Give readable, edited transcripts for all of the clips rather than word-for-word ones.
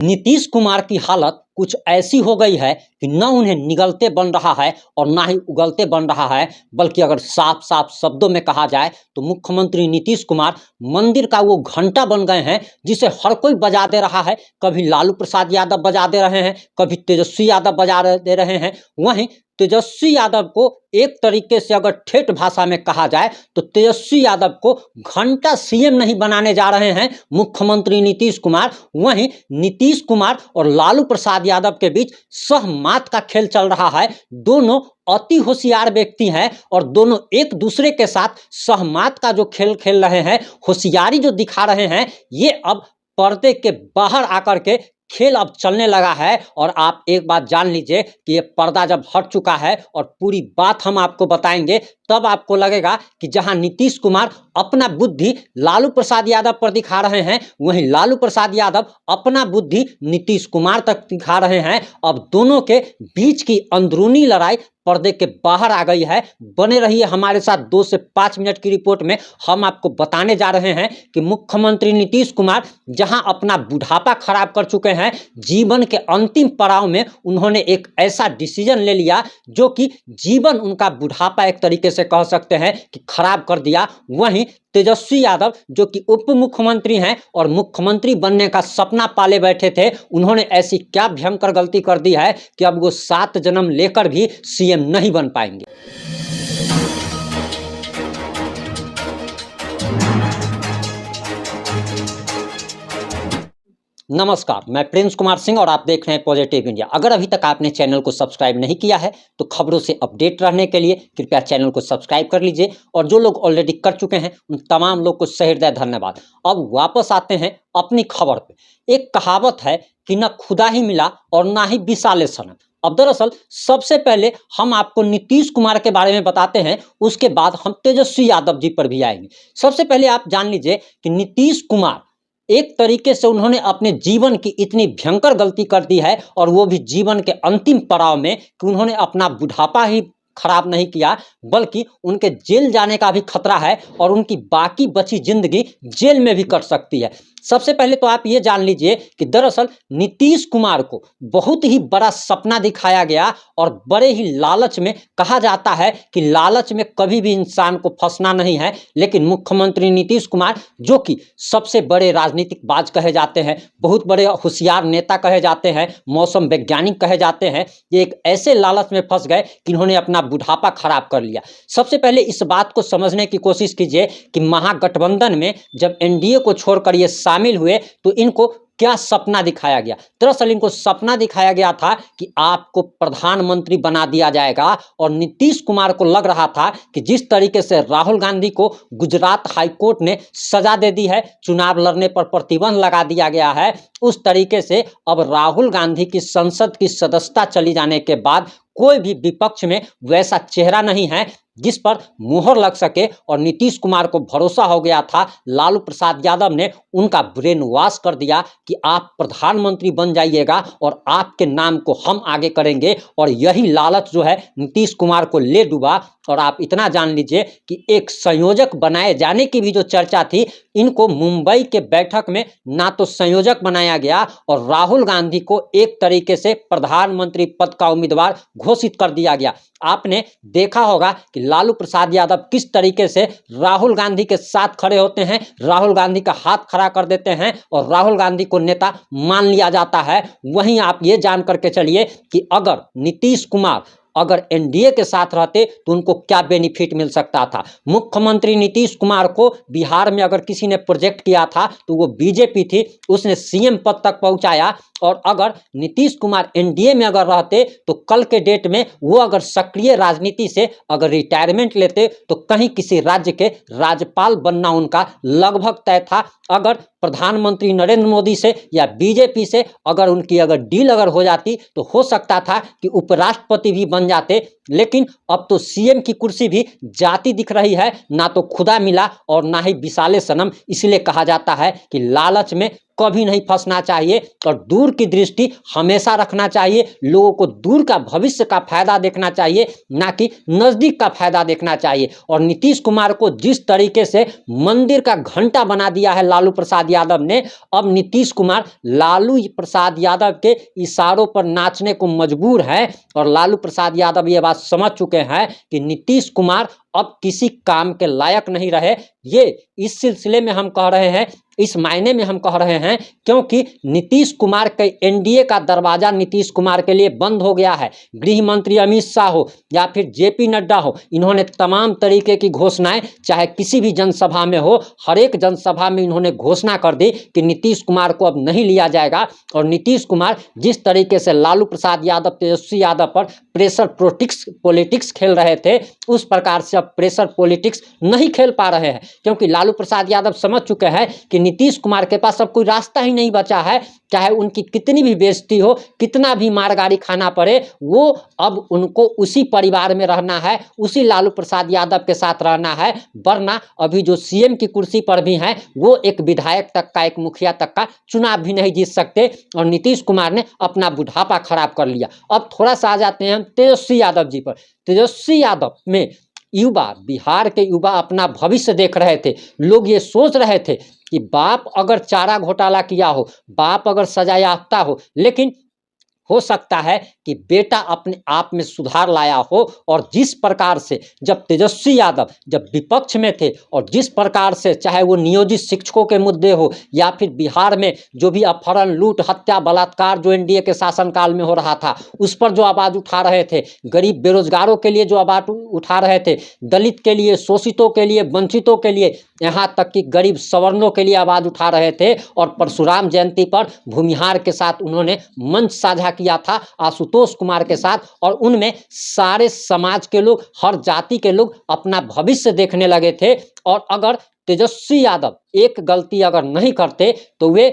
नीतीश कुमार की हालत कुछ ऐसी हो गई है कि न उन्हें निगलते बन रहा है और ना ही उगलते बन रहा है, बल्कि अगर साफ साफ शब्दों में कहा जाए तो मुख्यमंत्री नीतीश कुमार मंदिर का वो घंटा बन गए हैं जिसे हर कोई बजा दे रहा है। कभी लालू प्रसाद यादव बजा दे रहे हैं, कभी तेजस्वी यादव बजा दे रहे हैं। वहीं तेजस्वी यादव को एक तरीके से अगर ठेठ भाषा में कहा जाए तो तेजस्वी यादव को घंटा सीएम नहीं बनाने जा रहे हैं मुख्यमंत्री नीतीश कुमार। वहीं नीतीश कुमार और लालू प्रसाद यादव के बीच सहमात का खेल चल रहा है। दोनों अति होशियार व्यक्ति हैं और दोनों एक दूसरे के साथ सहमात का जो खेल खेल रहे हैं, होशियारी जो दिखा रहे हैं, ये अब पर्दे के बाहर आकर के खेल अब चलने लगा है। और आप एक बात जान लीजिए कि ये पर्दा जब हट चुका है और पूरी बात हम आपको बताएंगे, तब आपको लगेगा कि जहां नीतीश कुमार अपना बुद्धि लालू प्रसाद यादव पर दिखा रहे हैं, वहीं लालू प्रसाद यादव अपना बुद्धि नीतीश कुमार तक दिखा रहे हैं। अब दोनों के बीच की अंदरूनी लड़ाई पर्दे के बाहर आ गई है। बने रहिए हमारे साथ, 2 से 5 मिनट की रिपोर्ट में हम आपको बताने जा रहे हैं कि मुख्यमंत्री नीतीश कुमार जहां अपना बुढ़ापा खराब कर चुके हैं, जीवन के अंतिम पड़ाव में उन्होंने एक ऐसा डिसीजन ले लिया जो कि जीवन उनका बुढ़ापा एक तरीके से कह सकते हैं कि खराब कर दिया। वहीं तेजस्वी यादव जो कि उप मुख्यमंत्री हैं और मुख्यमंत्री बनने का सपना पाले बैठे थे, उन्होंने ऐसी क्या भयंकर गलती कर दी है कि अब वो 7 जन्म लेकर भी सीएम नहीं बन पाएंगे। नमस्कार, मैं प्रिंस कुमार सिंह और आप देख रहे हैं पॉजिटिव इंडिया। अगर अभी तक आपने चैनल को सब्सक्राइब नहीं किया है तो खबरों से अपडेट रहने के लिए कृपया चैनल को सब्सक्राइब कर लीजिए, और जो लोग ऑलरेडी कर चुके हैं उन तमाम लोग को सहृदय धन्यवाद। अब वापस आते हैं अपनी खबर पे। एक कहावत है कि न खुदा ही मिला और ना ही विशाले सनम। अब दरअसल सबसे पहले हम आपको नीतीश कुमार के बारे में बताते हैं, उसके बाद हम तेजस्वी यादव जी पर भी आएंगे। सबसे पहले आप जान लीजिए कि नीतीश कुमार एक तरीके से उन्होंने अपने जीवन की इतनी भयंकर गलती कर दी है, और वो भी जीवन के अंतिम पड़ाव में, कि उन्होंने अपना बुढ़ापा ही खराब नहीं किया बल्कि उनके जेल जाने का भी खतरा है और उनकी बाकी बची जिंदगी जेल में भी कट सकती है। सबसे पहले तो आप ये जान लीजिए कि दरअसल नीतीश कुमार को बहुत ही बड़ा सपना दिखाया गया, और बड़े ही लालच में, कहा जाता है कि लालच में कभी भी इंसान को फंसना नहीं है। लेकिन मुख्यमंत्री नीतीश कुमार जो कि सबसे बड़े राजनीतिक बाज कहे जाते हैं, बहुत बड़े होशियार नेता कहे जाते हैं, मौसम वैज्ञानिक कहे जाते हैं, ये एक ऐसे लालच में फंस गए कि इन्होंने अपना बुढ़ापा खराब कर लिया। सबसे पहले इस बात को समझने की कोशिश कीजिए कि महागठबंधन में जब एनडीए को छोड़कर ये शामिल हुए तो इनको क्या सपना दिखाया गया। दरअसल इनको सपना दिखाया गया था कि आपको प्रधानमंत्री बना दिया जाएगा, और नीतीश कुमार को लग रहा था कि जिस तरीके से राहुल गांधी को गुजरात हाईकोर्ट ने सजा दे दी है, चुनाव लड़ने पर प्रतिबंध लगा दिया गया है, उस तरीके से अब राहुल गांधी की संसद की सदस्यता चली जाने के बाद कोई भी विपक्ष में वैसा चेहरा नहीं है जिस पर मुहर लग सके। और नीतीश कुमार को भरोसा हो गया था, लालू प्रसाद यादव ने उनका ब्रेन वॉश कर दिया कि आप प्रधानमंत्री बन जाइएगा और आपके नाम को हम आगे करेंगे। और यही लालच जो है नीतीश कुमार को ले डूबा। और आप इतना जान लीजिए कि एक संयोजक बनाए जाने की भी जो चर्चा थी, इनको मुंबई के बैठक में ना तो संयोजक बनाया गया और राहुल गांधी को एक तरीके से प्रधानमंत्री पद का उम्मीदवार घोषित कर दिया गया। आपने देखा होगा कि लालू प्रसाद यादव किस तरीके से राहुल गांधी के साथ खड़े होते हैं, राहुल गांधी का हाथ खड़ा कर देते हैं और राहुल गांधी को नेता मान लिया जाता है। वहीं आप ये जान करके चलिए कि अगर नीतीश कुमार अगर एनडीए के साथ रहते तो उनको क्या बेनिफिट मिल सकता था। मुख्यमंत्री नीतीश कुमार को बिहार में अगर किसी ने प्रोजेक्ट किया था तो वो बीजेपी थी, उसने सीएम पद तक पहुंचाया। और अगर नीतीश कुमार एनडीए में अगर रहते तो कल के डेट में वो अगर सक्रिय राजनीति से अगर रिटायरमेंट लेते तो कहीं किसी राज्य के राज्यपाल बनना उनका लगभग तय था। अगर प्रधानमंत्री नरेंद्र मोदी से या बीजेपी से अगर उनकी अगर डील अगर हो जाती तो हो सकता था कि उपराष्ट्रपति भी बन जाते। लेकिन अब तो सीएम की कुर्सी भी जाती दिख रही है, ना तो खुदा मिला और ना ही विशाले सनम। इसलिए कहा जाता है कि लालच में कभी नहीं फंसना चाहिए और दूर की दृष्टि हमेशा रखना चाहिए। लोगों को दूर का भविष्य का फायदा देखना चाहिए, ना कि नजदीक का फायदा देखना चाहिए। और नीतीश कुमार को जिस तरीके से मंदिर का घंटा बना दिया है लालू प्रसाद यादव ने, अब नीतीश कुमार लालू प्रसाद यादव के इशारों पर नाचने को मजबूर है। और लालू प्रसाद यादव ये बात समझ चुके हैं कि नीतीश कुमार अब किसी काम के लायक नहीं रहे। ये इस सिलसिले में हम कह रहे हैं, इस मायने में हम कह रहे हैं क्योंकि नीतीश कुमार के एनडीए का दरवाजा नीतीश कुमार के लिए बंद हो गया है। गृह मंत्री अमित शाह हो या फिर जेपी नड्डा हो, इन्होंने तमाम तरीके की घोषणाएं चाहे किसी भी जनसभा में हो, हर एक जनसभा में इन्होंने घोषणा कर दी कि नीतीश कुमार को अब नहीं लिया जाएगा। और नीतीश कुमार जिस तरीके से लालू प्रसाद यादव, तेजस्वी यादव पर प्रेशर पॉलिटिक्स खेल रहे थे, उस प्रकार से अब प्रेशर पॉलिटिक्स नहीं खेल पा रहे हैं, क्योंकि लालू प्रसाद यादव समझ चुके हैं कि नीतीश कुमार के पास अब कोई रास्ता ही नहीं बचा है। चाहे उनकी कितनी भी बेइज्जती हो, कितना भी मारगाड़ी खाना पड़े, वो अब उनको उसी परिवार में रहना है, उसी लालू प्रसाद यादव के साथ रहना है। वरना अभी जो सीएम की कुर्सी पर भी हैं, वो एक विधायक तक का, एक मुखिया तक का चुनाव भी नहीं जीत सकते। और नीतीश कुमार ने अपना बुढ़ापा खराब कर लिया। अब थोड़ा सा आ जाते हैं हम तेजस्वी यादव जी पर। तेजस्वी यादव में युवा, बिहार के युवा अपना भविष्य देख रहे थे। लोग ये सोच रहे थे कि बाप अगर चारा घोटाला किया हो, बाप अगर सजा याफ्ता हो, लेकिन हो सकता है कि बेटा अपने आप में सुधार लाया हो। और जिस प्रकार से जब तेजस्वी यादव जब विपक्ष में थे, और जिस प्रकार से चाहे वो नियोजित शिक्षकों के मुद्दे हो या फिर बिहार में जो भी अपहरण, लूट, हत्या, बलात्कार जो एनडीए के शासनकाल में हो रहा था, उस पर जो आवाज़ उठा रहे थे, गरीब बेरोजगारों के लिए जो आवाज़ उठा रहे थे, दलित के लिए, शोषितों के लिए, वंचितों के लिए, यहाँ तक कि गरीब सवर्णों के लिए आवाज़ उठा रहे थे। और परशुराम जयंती पर भूमिहार के साथ उन्होंने मंच साझा किया था, आशुतोष कुमार के साथ, और उनमें सारे समाज के लोग, हर जाति के लोग अपना भविष्य देखने लगे थे। और अगर तेजस्वी यादव एक गलती अगर नहीं करते तो वे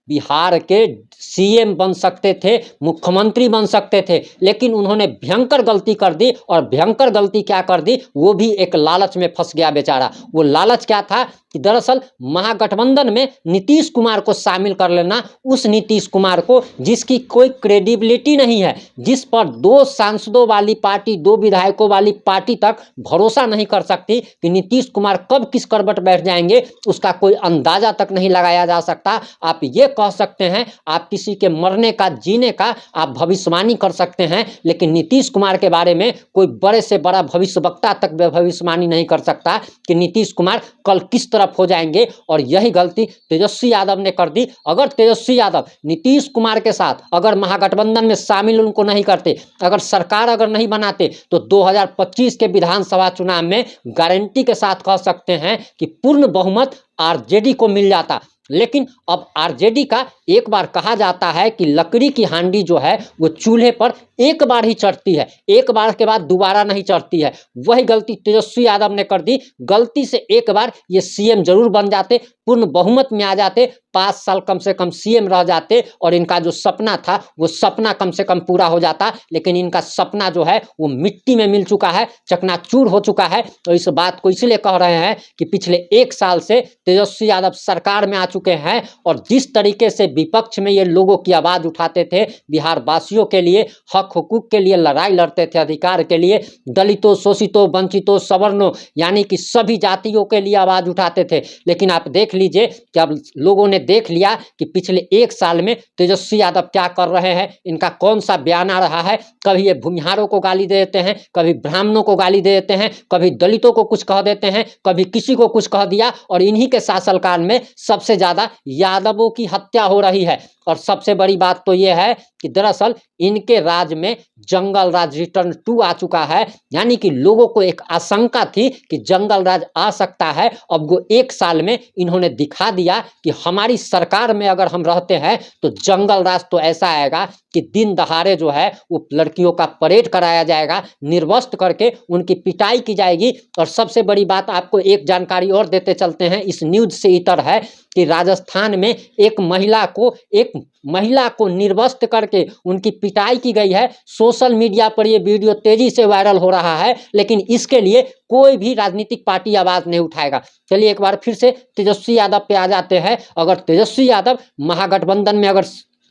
बिहार के सीएम बन सकते थे, मुख्यमंत्री बन सकते थे। लेकिन उन्होंने भयंकर गलती कर दी। और भयंकर गलती क्या कर दी, वो भी एक लालच में फंस गया बेचारा। वो लालच क्या था कि दरअसल महागठबंधन में नीतीश कुमार को शामिल कर लेना, उस नीतीश कुमार को जिसकी कोई क्रेडिबिलिटी नहीं है, जिस पर 2 सांसदों वाली पार्टी, 2 विधायकों वाली पार्टी तक भरोसा नहीं कर सकती कि नीतीश कुमार कब किस करवट बैठ जाएंगे, उसका कोई अंदाजा तक नहीं लगाया जा सकता। आप ये कह सकते हैं, आप किसी के मरने का, जीने का आप भविष्यवाणी कर सकते हैं, लेकिन नीतीश कुमार के बारे में कोई बड़े से बड़ा भविष्यवक्ता तक भविष्यवाणी नहीं कर सकता कि नीतीश कुमार कल किस तरफ हो जाएंगे। और यही गलती तेजस्वी यादव ने कर दी। अगर तेजस्वी यादव नीतीश कुमार के साथ अगर महागठबंधन में शामिल उनको नहीं करते, अगर सरकार अगर नहीं बनाते, तो 2025 के विधानसभा चुनाव में गारंटी के साथ कह सकते हैं कि पूर्ण बहुमत आरजेडी को मिल जाता। लेकिन अब आरजेडी का एक बार कहा जाता है कि लकड़ी की हांडी जो है वो चूल्हे पर एक बार ही चढ़ती है, एक बार के बाद दोबारा नहीं चढ़ती है। वही गलती तेजस्वी यादव ने कर दी। गलती से एक बार ये सीएम जरूर बन जाते, पूर्ण बहुमत में आ जाते, 5 साल कम से कम सीएम रह जाते, और इनका जो सपना था वो सपना कम से कम पूरा हो जाता। लेकिन इनका सपना जो है वो मिट्टी में मिल चुका है, चकनाचूर हो चुका है। तो इस बात को इसलिए कह रहे हैं कि पिछले 1 साल से तेजस्वी यादव सरकार में आ चुके हैं, और जिस तरीके से विपक्ष में ये लोगों की आवाज़ उठाते थे, बिहार वासियों के लिए, हक हुकूक के लिए लड़ाई लड़ते थे, अधिकार के लिए, दलितों, शोषितों, वंचितों, सवर्णों, यानी कि सभी जातियों के लिए आवाज़ उठाते थे। लेकिन आप देख लीजिए कि अब लोगों ने देख लिया कि पिछले 1 साल में तेजस्वी यादव क्या कर रहे हैं, इनका कौन सा बयान आ रहा है। कभी ये भूमिहारों को गाली दे देते हैं, कभी ब्राह्मणों को गाली दे देते हैं, कभी दलितों को कुछ कह देते हैं, कभी किसी को कुछ कह दिया। और इन्हीं के शासनकाल में सबसे ज़्यादा यादवों की हत्या हो रही है। और सबसे बड़ी बात तो ये है कि दरअसल इनके राज में जंगल राज रिटर्न 2 आ चुका है। यानी कि लोगों को एक आशंका थी कि जंगल राज आ सकता है, अब वो 1 साल में इन्होंने दिखा दिया कि हमारी सरकार में अगर हम रहते हैं तो जंगल राज तो ऐसा आएगा कि दिन दहाड़े जो है वो लड़कियों का परेड कराया जाएगा, निर्वस्त्र करके उनकी पिटाई की जाएगी। और सबसे बड़ी बात आपको एक जानकारी और देते चलते हैं, इस न्यूज़ से इतर है कि राजस्थान में एक महिला को एक महिला को निर्वस्त्र करके उनकी पिटाई की गई है। सोशल मीडिया पर ये वीडियो तेजी से वायरल हो रहा है, लेकिन इसके लिए कोई भी राजनीतिक पार्टी आवाज नहीं उठाएगा। चलिए एक बार फिर से तेजस्वी यादव पे आ जाते हैं। अगर तेजस्वी यादव महागठबंधन में अगर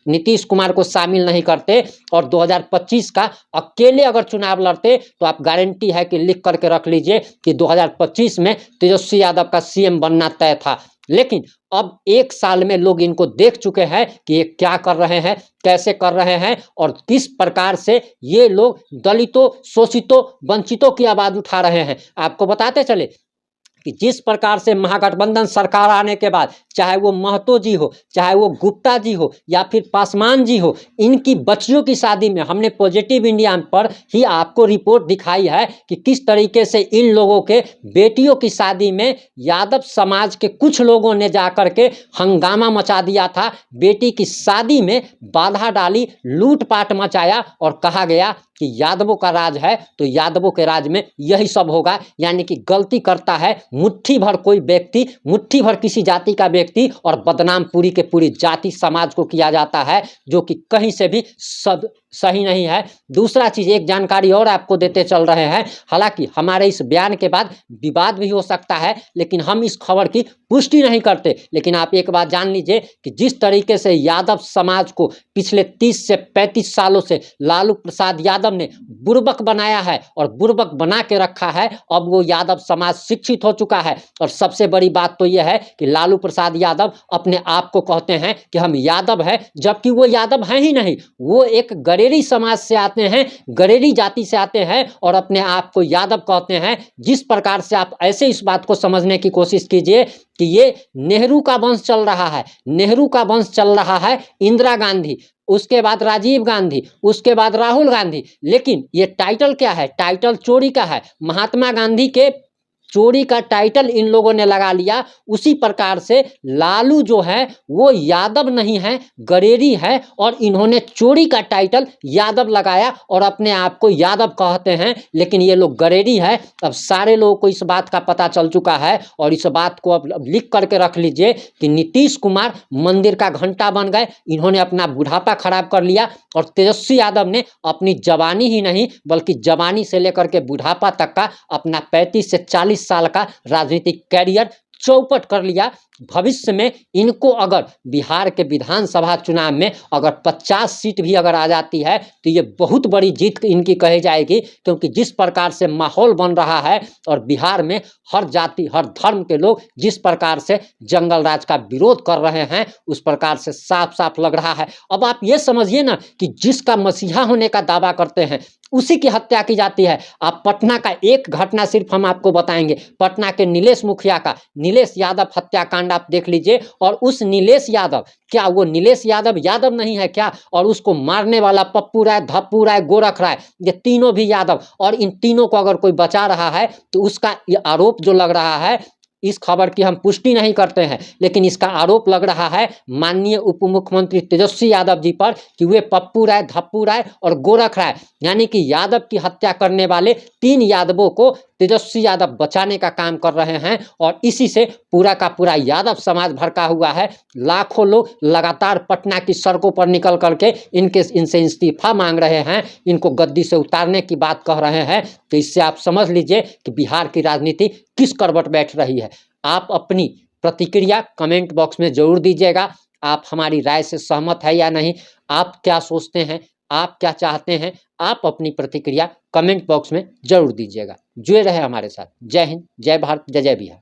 नीतीश कुमार को शामिल नहीं करते और 2025 का अकेले अगर चुनाव लड़ते, तो आप गारंटी है कि लिख करके रख लीजिए कि 2025 में तेजस्वी यादव का सीएम बनना तय था। लेकिन अब 1 साल में लोग इनको देख चुके हैं कि ये क्या कर रहे हैं, कैसे कर रहे हैं और किस प्रकार से ये लोग दलितों, शोषितों, वंचितों की आवाज उठा रहे हैं। आपको बताते चले कि जिस प्रकार से महागठबंधन सरकार आने के बाद, चाहे वो महतो जी हो, चाहे वो गुप्ता जी हो या फिर पासवान जी हो, इनकी बच्चियों की शादी में हमने पॉजिटिव इंडिया पर ही आपको रिपोर्ट दिखाई है कि किस तरीके से इन लोगों के बेटियों की शादी में यादव समाज के कुछ लोगों ने जाकर के हंगामा मचा दिया था। बेटी की शादी में बाधा डाली, लूटपाट मचाया और कहा गया कि यादवों का राज है तो यादवों के राज में यही सब होगा। यानी कि गलती करता है मुट्ठी भर कोई व्यक्ति, मुट्ठी भर किसी जाति का व्यक्ति और बदनाम पूरी के पूरी जाति समाज को किया जाता है, जो कि कहीं से भी सब सही नहीं है। दूसरा चीज, एक जानकारी और आपको देते चल रहे हैं। हालांकि हमारे इस बयान के बाद विवाद भी हो सकता है, लेकिन हम इस खबर की पुष्टि नहीं करते। लेकिन आप एक बात जान लीजिए कि जिस तरीके से यादव समाज को पिछले 30 से 35 सालों से लालू प्रसाद यादव ने बुर्बक बनाया है और बुर्बक बना के रखा है, अब वो यादव समाज शिक्षित हो चुका है। और सबसे बड़ी बात तो यह है कि लालू प्रसाद यादव अपने आप को कहते हैं कि हम यादव हैं, जबकि वो यादव हैं ही नहीं। वो एक गरेरी समाज से आते हैं, गरेरी जाति से आते हैं और अपने आप को यादव कहते हैं। जिस प्रकार से आप ऐसे इस बात को समझने की कोशिश कीजिए कि ये नेहरू का वंश चल रहा है, नेहरू का वंश चल रहा है, इंदिरा गांधी, उसके बाद राजीव गांधी, उसके बाद राहुल गांधी। लेकिन ये टाइटल क्या है? टाइटल चोरी का है। महात्मा गांधी के चोरी का टाइटल इन लोगों ने लगा लिया। उसी प्रकार से लालू जो है वो यादव नहीं है, गरेरी है और इन्होंने चोरी का टाइटल यादव लगाया और अपने आप को यादव कहते हैं, लेकिन ये लोग गरेरी है। अब सारे लोगों को इस बात का पता चल चुका है और इस बात को अब लिख करके रख लीजिए कि नीतीश कुमार मंदिर का घंटा बन गए। इन्होंने अपना बुढ़ापा खराब कर लिया और तेजस्वी यादव ने अपनी जवानी ही नहीं बल्कि जवानी से लेकर के बुढ़ापा तक का अपना 35 से 40 साल का राजनीतिक कैरियर चौपट कर लिया। भविष्य में इनको अगर बिहार के विधानसभा चुनाव में अगर 50 सीट भी अगर आ जाती है तो ये बहुत बड़ी जीत इनकी कही जाएगी, क्योंकि जिस प्रकार से माहौल बन रहा है और बिहार में हर जाति हर धर्म के लोग जिस प्रकार से जंगल राज का विरोध कर रहे हैं, उस प्रकार से साफ साफ लग रहा है। अब आप ये समझिए ना कि जिसका मसीहा होने का दावा करते हैं उसी की हत्या की जाती है। आप पटना का एक घटना सिर्फ हम आपको बताएंगे, पटना के नीलेश मुखिया का, नीलेश यादव हत्याकांड आप देख लीजिए। और उस नीलेश यादव, क्या वो नीलेश यादव यादव नहीं है क्या? और उसको मारने वाला पप्पू राय, धप्पू राय, गोरख राय, ये तीनों भी यादव। और इन तीनों को अगर कोई बचा रहा है तो उसका ये आरोप जो लग रहा है, इस खबर की हम पुष्टि नहीं करते हैं, लेकिन इसका आरोप लग रहा है माननीय उप मुख्यमंत्री तेजस्वी यादव जी पर कि वे पप्पू राय, धप्पू राय और गोरख राय यानी कि यादव की हत्या करने वाले 3 यादवों को तेजस्वी यादव बचाने का काम कर रहे हैं। और इसी से पूरा का पूरा यादव समाज भड़का हुआ है। लाखों लोग लगातार पटना की सड़कों पर निकल करके इनसे इस्तीफा मांग रहे हैं, इनको गद्दी से उतारने की बात कह रहे हैं। तो इससे आप समझ लीजिए कि बिहार की राजनीति किस करवट बैठ रही है। आप अपनी प्रतिक्रिया कमेंट बॉक्स में जरूर दीजिएगा। आप हमारी राय से सहमत है या नहीं? आप क्या सोचते हैं? आप क्या चाहते हैं? आप अपनी प्रतिक्रिया कमेंट बॉक्स में जरूर दीजिएगा। जुड़े रहे हमारे साथ। जय हिंद, जय भारत, जय जय बिहार।